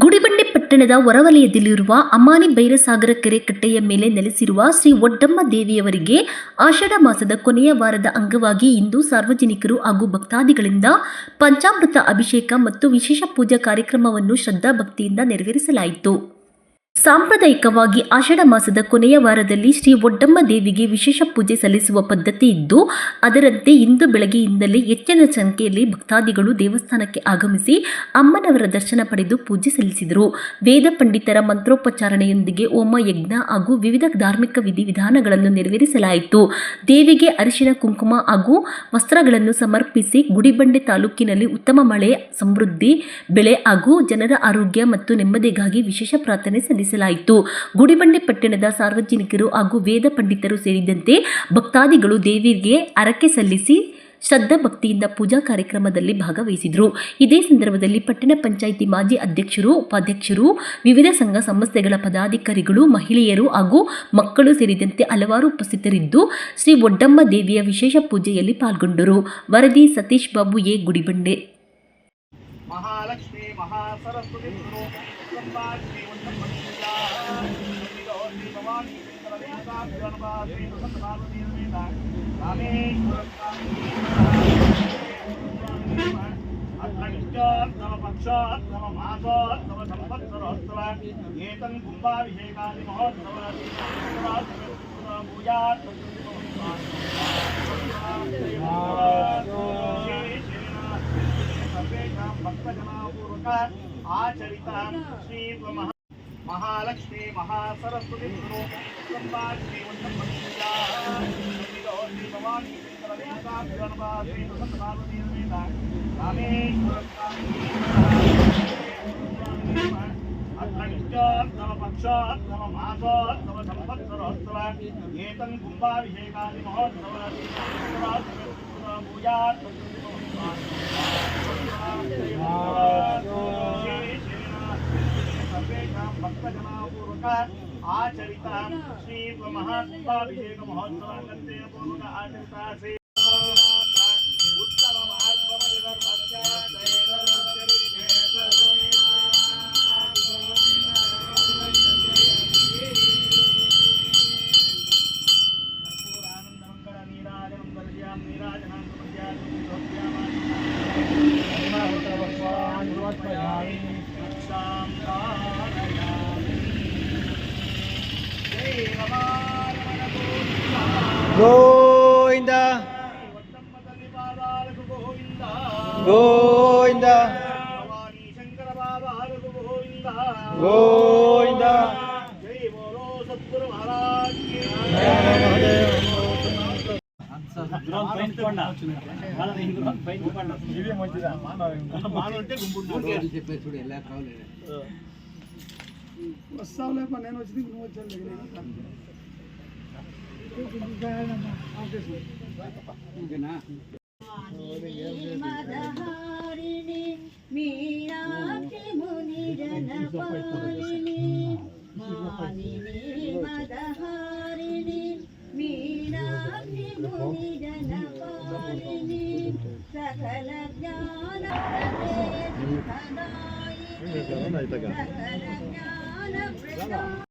ಗುಡಿಬಂಡೆ ಪಟ್ಟಣದ ಹೊರವಲಯದಲ್ಲಿರುವ ಅಮಾನಿ ಬೈರಸಾಗರ ಕೆರೆ ಕಟ್ಟೆಯ ಮೇಲೆ ನೆಲೆಸಿರುವ ಶ್ರೀ ಒಡ್ಡಮ್ಮ ದೇವಿಯವರಿಗೆ ಆಷಾಢ ಮಾಸದ ಕೊನೆಯ ವಾರದ ಅಂಗವಾಗಿ ಇಂದು ಸಾರ್ವಜನಿಕರು ಹಾಗೂ ಭಕ್ತಾದಿಗಳಿಂದ ಪಂಚಾಮೃತ ಅಭಿಷೇಕ ಮತ್ತು ವಿಶೇಷ ಪೂಜಾ ಕಾರ್ಯಕ್ರಮವನ್ನು ಶ್ರದ್ಧಾಭಕ್ತಿಯಿಂದ ನೆರವೇರಿಸಲಾಯಿತು. ಸಾಂಪ್ರದಾಯಿಕವಾಗಿ ಆಷಾಢ ಮಾಸದ ಕೊನೆಯ ವಾರದಲ್ಲಿ ಶ್ರೀ ಒಡ್ಡಮ್ಮ ದೇವಿಗೆ ವಿಶೇಷ ಪೂಜೆ ಸಲ್ಲಿಸುವ ಪದ್ಧತಿ ಇದ್ದು, ಅದರಂತೆ ಇಂದು ಬೆಳಗ್ಗೆಯಿಂದಲೇ ಹೆಚ್ಚಿನ ಸಂಖ್ಯೆಯಲ್ಲಿ ಭಕ್ತಾದಿಗಳು ದೇವಸ್ಥಾನಕ್ಕೆ ಆಗಮಿಸಿ ಅಮ್ಮನವರ ದರ್ಶನ ಪಡೆದು ಪೂಜೆ ಸಲ್ಲಿಸಿದರು. ವೇದ ಪಂಡಿತರ ಮಂತ್ರೋಪಚಾರಣೆಯೊಂದಿಗೆ ಹೋಮ ಯಜ್ಞ ಹಾಗೂ ವಿವಿಧ ಧಾರ್ಮಿಕ ವಿಧಿವಿಧಾನಗಳನ್ನು ನೆರವೇರಿಸಲಾಯಿತು. ದೇವಿಗೆ ಅರಿಶಿಣ ಕುಂಕುಮ ಹಾಗೂ ವಸ್ತ್ರಗಳನ್ನು ಸಮರ್ಪಿಸಿ ಗುಡಿಬಂಡೆ ತಾಲೂಕಿನಲ್ಲಿ ಉತ್ತಮ ಮಳೆ, ಸಮೃದ್ಧಿ, ಬೆಳೆ ಹಾಗೂ ಜನರ ಆರೋಗ್ಯ ಮತ್ತು ನೆಮ್ಮದಿಗಾಗಿ ವಿಶೇಷ ಪ್ರಾರ್ಥನೆ ಸಲ್ಲಿಸಲಾಯಿತು. ಗುಡಿಬಂಡೆ ಪಟ್ಟಣದ ಸಾರ್ವಜನಿಕರು ಹಾಗೂ ವೇದ ಪಂಡಿತರು ಸೇರಿದಂತೆ ಭಕ್ತಾದಿಗಳು ದೇವಿಗೆ ಹರಕೆ ಸಲ್ಲಿಸಿ ಶ್ರದ್ಧಾ ಭಕ್ತಿಯಿಂದ ಪೂಜಾ ಕಾರ್ಯಕ್ರಮದಲ್ಲಿ ಭಾಗವಹಿಸಿದರು. ಇದೇ ಸಂದರ್ಭದಲ್ಲಿ ಪಟ್ಟಣ ಪಂಚಾಯಿತಿ ಮಾಜಿ ಅಧ್ಯಕ್ಷರು, ಉಪಾಧ್ಯಕ್ಷರು, ವಿವಿಧ ಸಂಘ ಸಂಸ್ಥೆಗಳ ಪದಾಧಿಕಾರಿಗಳು, ಮಹಿಳೆಯರು ಹಾಗೂ ಮಕ್ಕಳು ಸೇರಿದಂತೆ ಹಲವಾರು ಉಪಸ್ಥಿತರಿದ್ದು ಶ್ರೀ ಒಡ್ಡಮ್ಮ ದೇವಿಯ ವಿಶೇಷ ಪೂಜೆಯಲ್ಲಿ ಪಾಲ್ಗೊಂಡರು. ವರದಿ ಸತೀಶ್ ಬಾಬು ಎ, ಗುಡಿಬಂಡೆ. ಮಹಾಲಕ್ಷ್ಮಿ ಮಹಾಸರಸ್ವತಿ ಆಚರಿತ ಶ್ರೀ ಮಹಾಲಕ್ಷ್ಮಿ ಮಹಾಸರಸ್ವತಿ ಆಚರಿತ ಶ್ರೀ ಮಹಾಕುಂಭಾಭಿಷೇಕ ಮಹೋತ್ಸವ ಪೂರ್ವಕ ಆಚರಿತ ಉತ್ತಮ ಆನಂದಮಂಗಳ ನೀರಾಜನಂ ದರ್ಶಯಾಂ ನೀರಾಜನಾಂ ಗೋವಿಂದ ಗೋವಿಂದ ಶಂಕರ ಬಾಬಾರಕು ಗೋವಿಂದ ಗೋವಿಂದ. ಜೈ ಬೋಲೋ ಸದ್ಗುರು ಮಹಾರಾಜ್ ಕಿ నేను వచ్చి నువ్వు వచ్చి మదహారిణి మీనాక్షి మునిరనపాలిని మానిని మదహారిణి మీనాక్షి మునిరనపాలిని సకల జ్ఞాన ప్రదాయిని సకల జ్ఞాన ప్రదాయిని